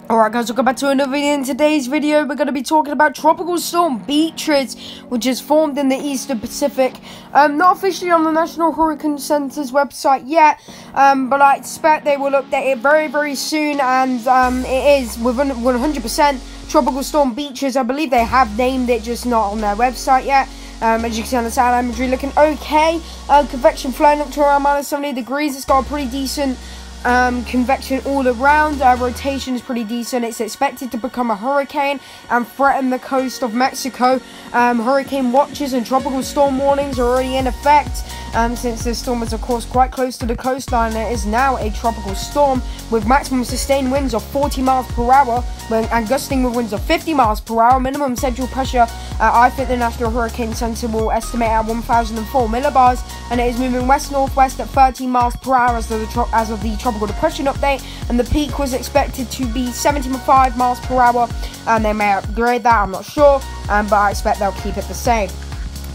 Alright guys, welcome back to another video. In today's video, we're going to be talking about Tropical Storm Beatriz, which is formed in the Eastern Pacific. Not officially on the National Hurricane Center's website yet, but I expect they will update it very, very soon, and it is with 100% Tropical Storm Beatriz. I believe they have named it, just not on their website yet. As you can see on the satellite imagery, looking okay. Convection flowing up to around minus 70 degrees. It's got a pretty decent convection all around. Rotation is pretty decent. It's expected to become a hurricane and threaten the coast of Mexico. Hurricane watches and tropical storm warnings are already in effect. Since this storm is of course quite close to the coastline, it is now a tropical storm with maximum sustained winds of 40 miles per hour and gusting with winds of 50 miles per hour. Minimum central pressure, I think the National Hurricane Center will estimate at 1,004 millibars, and it is moving west-northwest at 13 miles per hour as of the tropical depression update, and the peak was expected to be 75 miles per hour, and they may upgrade that, I'm not sure, but I expect they'll keep it the same.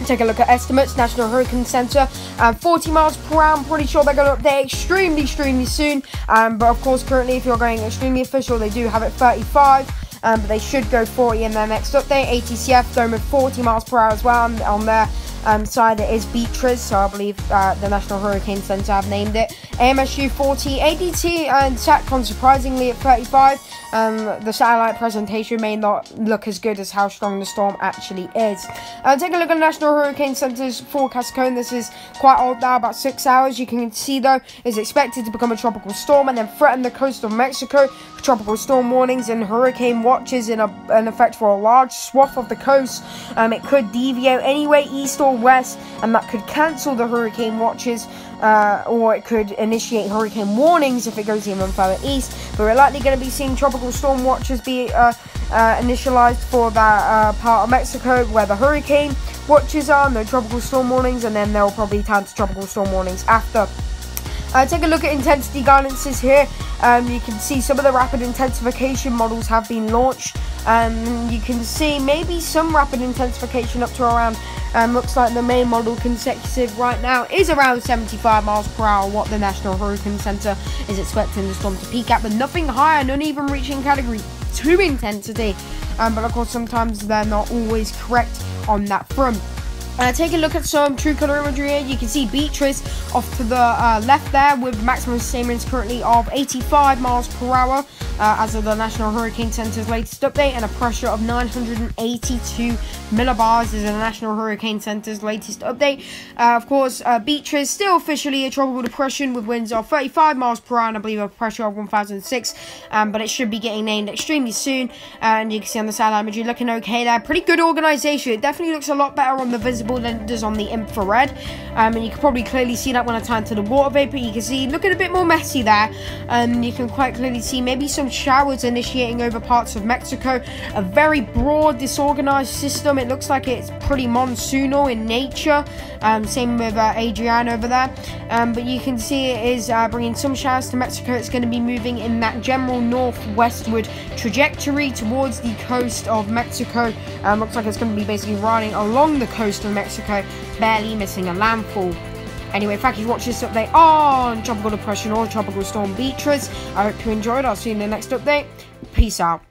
Take a look at estimates. National Hurricane Center, 40 miles per hour. I'm pretty sure they're going to update extremely soon. But of course, currently, if you're going extremely official, they do have it 35. But they should go 40 in their next update. ATCF going with 40 miles per hour as well. And on their side, it is Beatriz. So I believe the National Hurricane Center have named it. AMSU 40, ADT and SATCON surprisingly at 35. The satellite presentation may not look as good as how strong the storm actually is. Take a look at the National Hurricane Center's forecast cone. This is quite old now, about 6 hours. You can see though, is expected to become a tropical storm and then threaten the coast of Mexico. Tropical storm warnings and hurricane watches in effect for a large swath of the coast. It could deviate anyway east or west, and that could cancel the hurricane watches. Or it could initiate hurricane warnings if it goes even further east. But we're likely going to be seeing tropical storm watches be initialized for that part of Mexico where the hurricane watches are, no tropical storm warnings, and then they'll probably turn to tropical storm warnings after. Take a look at intensity guidances here. You can see some of the rapid intensification models have been launched. You can see maybe some rapid intensification up to around, looks like the main model consecutive right now is around 75 miles per hour, what the National Hurricane Center is expecting the storm to peak at, but nothing higher, not even reaching category 2 intensity. But of course, sometimes they're not always correct on that front. Take a look at some true color imagery here. You can see Beatriz off to the left there with maximum sustained winds currently of 85 miles per hour as of the National Hurricane Center's latest update, and a pressure of 982 millibars is the National Hurricane Center's latest update. Of course, Beatriz still officially a tropical depression with winds of 35 miles per hour and I believe a pressure of 1,006, but it should be getting named extremely soon. And you can see on the satellite imagery looking okay there. Pretty good organization. It definitely looks a lot better on the visible than it does on the infrared, and you can probably clearly see that when I turn to the water vapor. You can see looking a bit more messy there. You can quite clearly see maybe some showers initiating over parts of Mexico. A very broad disorganized system. It looks like it's pretty monsoonal in nature. Same with Adrian over there, but you can see it is bringing some showers to Mexico. It's going to be moving in that general northwestward trajectory towards the coast of Mexico. Looks like it's going to be basically riding along the coast of Mexico, barely missing a landfall. Anyway, thank you for watching this update on Tropical Depression or Tropical Storm Beatriz. I hope you enjoyed. I'll see you in the next update. Peace out.